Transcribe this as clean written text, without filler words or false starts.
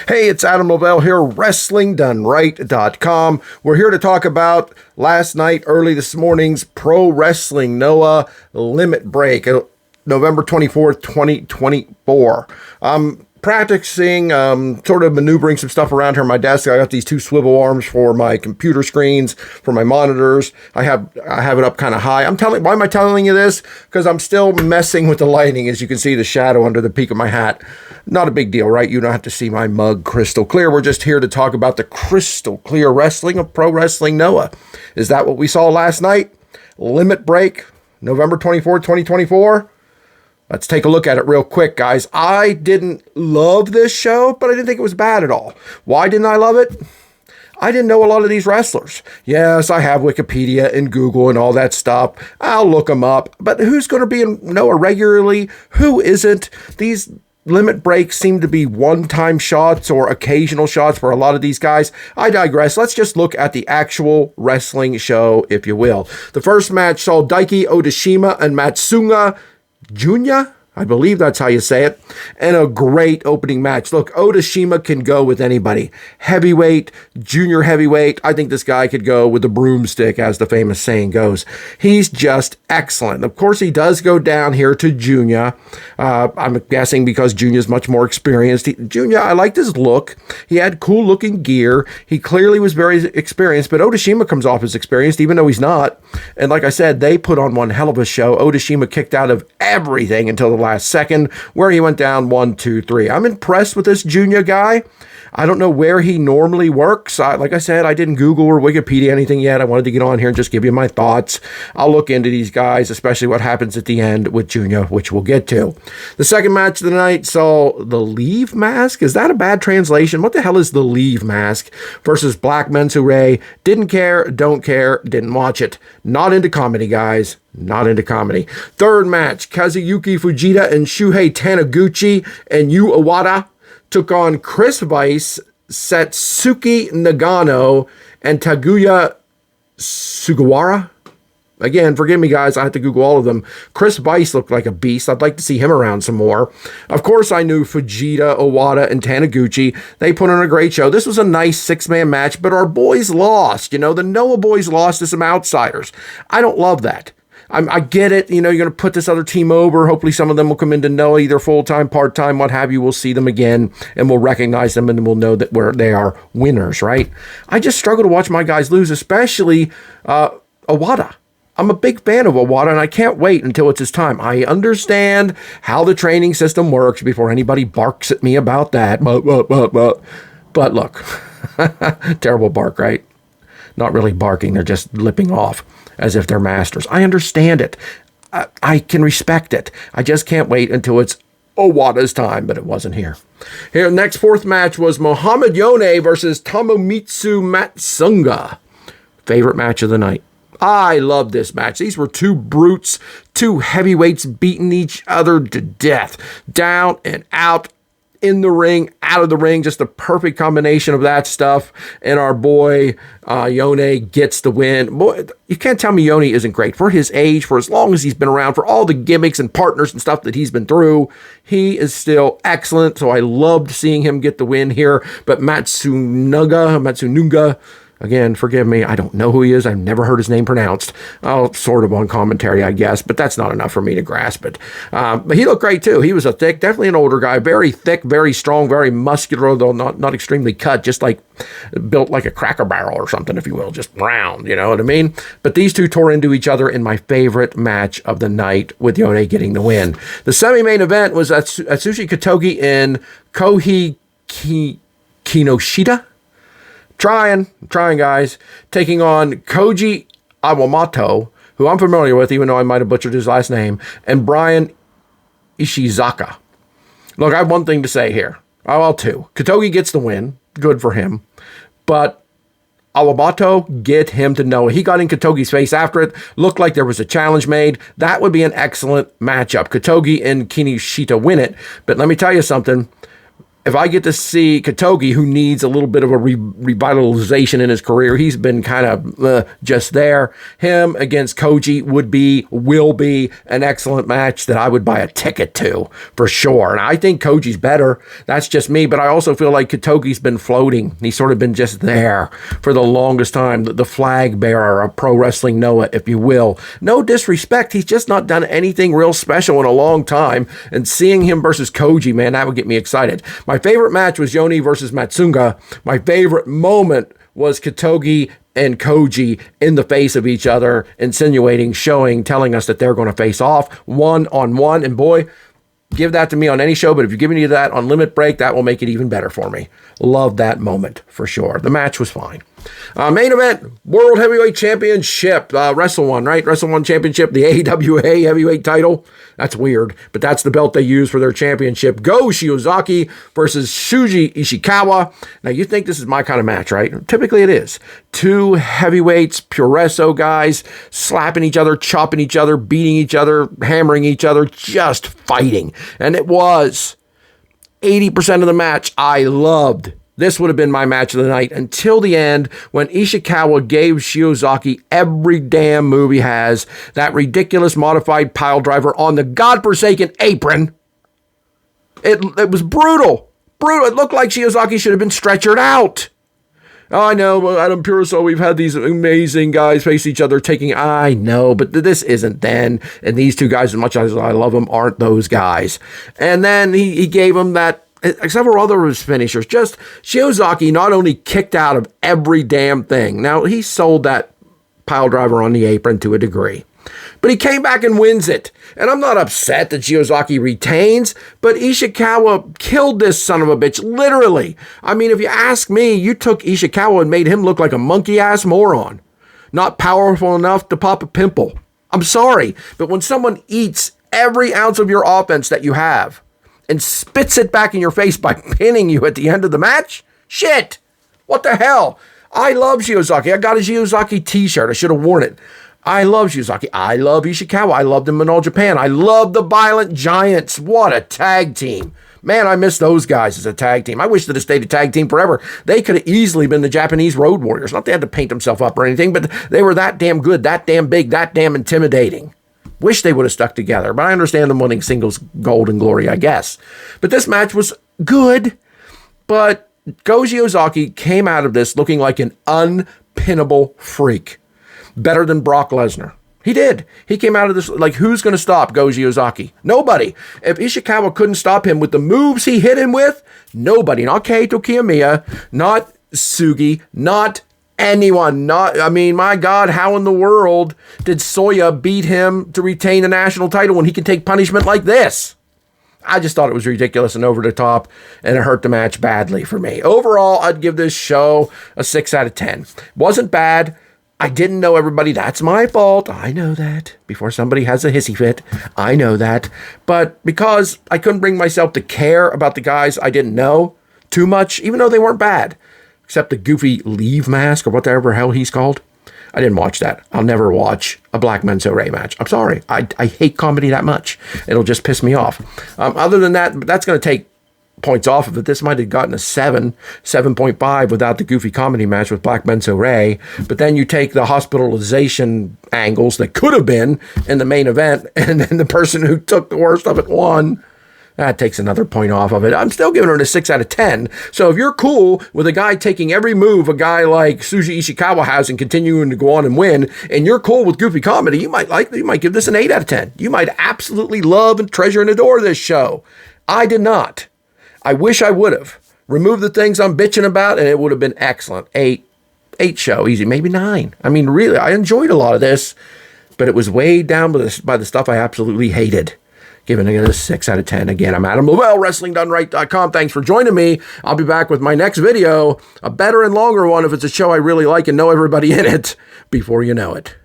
Hey, it's Adam Lavelle here, WrestlingDoneRight.com. We're here to talk about last night, early this morning's Pro Wrestling Noah Limit Break, November 24th, 2024. Practicing, sort of maneuvering some stuff around here on my desk. I got these two swivel arms for my computer screens, for my monitors. I have it up kind of high. Why am I telling you this? Because I'm still messing with the lighting. As you can see, the shadow under the peak of my hat. Not a big deal, right? You don't have to see my mug crystal clear. We're just here to talk about the crystal clear wrestling of Pro Wrestling Noah. Is that what we saw last night? Limit Break, November 24th, 2024. Let's take a look at it real quick, guys. I didn't love this show, but I didn't think it was bad at all. Why didn't I love it? I didn't know a lot of these wrestlers. Yes, I have Wikipedia and Google and all that stuff. I'll look them up. But who's going to be in Noah regularly? Who isn't? These limit breaks seem to be one-time shots or occasional shots for a lot of these guys. I digress. Let's just look at the actual wrestling show, if you will. The first match saw Daiki Odashima and Matsuga Junya, I believe that's how you say it, and a great opening match. Look, Odashima can go with anybody. Heavyweight, junior heavyweight. I think this guy could go with the broomstick, as the famous saying goes. He's just excellent. Of course, he does go down here to Junya. I'm guessing because Junya's much more experienced. Junya, I liked his look. He had cool looking gear. He clearly was very experienced, but Odashima comes off as experienced, even though he's not. And like I said, they put on one hell of a show. Odashima kicked out of everything until the last second, where he went down 1, 2, 3. I'm impressed with this Junya guy. I don't know where he normally works. Like I said, I didn't Google or Wikipedia anything yet. I wanted to get on here and just give you my thoughts. I'll look into these guys, especially what happens at the end with Junya, which we'll get to. The second match of the night saw the Leave Mask. Is that a bad translation? What the hell is the Leave Mask? Versus Black Mensure. Didn't care, don't care, didn't watch it. Not into comedy, guys. Not into comedy. Third match, Kazuyuki Fujita and Shuhei Taniguchi and Yu Iwata took on Chris Weiss, Satsuki Nagano, and Taguya Sugawara. Again, forgive me, guys. I have to Google all of them. Chris Weiss looked like a beast. I'd like to see him around some more. Of course, I knew Fujita, Iwata, and Taniguchi. They put on a great show. This was a nice six-man match, but our boys lost. You know, the Noah boys lost to some outsiders. I don't love that. I get it. You know, you're going to put this other team over. Hopefully some of them will come into Noah, either full-time, part-time, what have you. We'll see them again, and we'll recognize them, and we'll know that they are winners, right? I just struggle to watch my guys lose, especially Iwata. I'm a big fan of Iwata, and I can't wait until it's his time. I understand how the training system works before anybody barks at me about that. But look, terrible bark, right? Not really barking. They're just lipping off as if they're masters. I understand it. I can respect it. I just can't wait until it's Iwata's time, but it wasn't here. Here, next fourth match was Mohamed Yone versus Tomomitsu Matsunga. Favorite match of the night. I love this match. These were two brutes, two heavyweights beating each other to death. Down and out, in the ring, out of the ring, just a perfect combination of that stuff. And our boy, Yone, gets the win. Boy, you can't tell me Yone isn't great. For his age, for as long as he's been around, for all the gimmicks and partners and stuff that he's been through, he is still excellent. So I loved seeing him get the win here. But Matsunuga, again, forgive me, I don't know who he is. I've never heard his name pronounced. Oh, sort of on commentary, I guess, but that's not enough for me to grasp it. But he looked great, too. He was definitely an older guy, very thick, very strong, very muscular, though not extremely cut, just like built like a Cracker Barrel or something, if you will, just round, you know what I mean? But these two tore into each other in my favorite match of the night, with Yone getting the win. The semi-main event was Atsushi Kotogi and Kohei Kinoshita. Trying, guys. Taking on Koji Awamoto, who I'm familiar with, even though I might have butchered his last name, and Brian Ishizaka. Look, I have one thing to say here. Well, two. Kotogi gets the win. Good for him. But Awamoto, get him to Noah. He got in Kotogi's face after it. Looked like there was a challenge made. That would be an excellent matchup. Kotogi and Kinoshita win it. But let me tell you something. if I get to see Katogi, who needs a little bit of a revitalization in his career, he's been kind of just there. Him against Koji will be an excellent match that I would buy a ticket to for sure. And I think Koji's better. That's just me. But I also feel like Katogi's been floating. He's sort of been just there for the longest time. The flag bearer of Pro Wrestling Noah, if you will. No disrespect. He's just not done anything real special in a long time. And seeing him versus Koji, man, that would get me excited. My favorite match was Yoni versus Matsunga. My favorite moment was Katogi and Koji in the face of each other, insinuating, showing, telling us that they're going to face off one-on-one. And boy, give that to me on any show, but if you're giving me that on Limit Break, that will make it even better for me. Love that moment for sure. The match was fine. Main event, World Heavyweight Championship, Wrestle One, right? Wrestle One Championship, the AWA Heavyweight title. That's weird, but that's the belt they use for their championship. Go Shiozaki versus Shuji Ishikawa. Now, you think this is my kind of match, right? Typically it is. Two heavyweights, Puresso guys, slapping each other, chopping each other, beating each other, hammering each other, just fighting. And it was 80% of the match I loved. This would have been my match of the night until the end when Ishikawa gave Shiozaki every damn move he has. That ridiculous modified pile driver on the godforsaken apron. It was brutal. Brutal. It looked like Shiozaki should have been stretchered out. Oh, I know, Adam Puroso, we've had these amazing guys face each other I know, but this isn't then. And these two guys, as much as I love them, aren't those guys. And then he gave him that, several other of his finishers. Just Shiozaki not only kicked out of every damn thing. Now, he sold that pile driver on the apron to a degree, but he came back and wins it. And I'm not upset that Shiozaki retains, but Ishikawa killed this son of a bitch, literally. I mean, if you ask me, you took Ishikawa and made him look like a monkey-ass moron. Not powerful enough to pop a pimple. I'm sorry, but when someone eats every ounce of your offense that you have, and spits it back in your face by pinning you at the end of the match? Shit! What the hell? I love Shiozaki. I got a Shiozaki t-shirt. I should have worn it. I love Shiozaki. I love Ishikawa. I loved them in All Japan. I love the Violent Giants. What a tag team. Man, I miss those guys as a tag team. I wish they'd have stayed a tag team forever. They could have easily been the Japanese Road Warriors. Not they had to paint themselves up or anything, but they were that damn good, that damn big, that damn intimidating. Wish they would have stuck together, but I understand them winning singles gold and glory, I guess. But this match was good, but Go Shiozaki came out of this looking like an unpinnable freak. Better than Brock Lesnar. He did. He came out of this like, who's going to stop Go Shiozaki? Nobody. If Ishikawa couldn't stop him with the moves he hit him with, nobody. Not Kaito Kiyomiya, not Sugi, not anyone. My God, how in the world did Soya beat him to retain the national title when he can take punishment like this? I just thought it was ridiculous and over the top, and it hurt the match badly for me. Overall, I'd give this show a 6 out of 10. Wasn't bad. I didn't know everybody. That's my fault. I know that. Before somebody has a hissy fit, I know that. But because I couldn't bring myself to care about the guys I didn't know too much, even though they weren't bad, except the goofy Leave Mask or whatever hell he's called. I didn't watch that. I'll never watch a Black Menso Ray match. I'm sorry. I hate comedy that much. It'll just piss me off. Other than that, that's going to take points off of it. This might have gotten a 7.5 without the goofy comedy match with Black Menso Ray. But then you take the hospitalization angles that could have been in the main event, and then the person who took the worst of it won. That takes another point off of it. I'm still giving it a 6 out of 10. So if you're cool with a guy taking every move a guy like Shuji Ishikawa has and continuing to go on and win, and you're cool with goofy comedy, you might give this an 8 out of 10. You might absolutely love and treasure and adore this show. I did not. I wish I would have. Removed the things I'm bitching about, and it would have been excellent. 8 show, easy, maybe 9. I mean, really, I enjoyed a lot of this, but it was weighed down by the stuff I absolutely hated. Giving it a 6 out of 10. Again, I'm Adam Lavelle, WrestlingDoneRight.com. Thanks for joining me. I'll be back with my next video, a better and longer one if it's a show I really like and know everybody in it before you know it.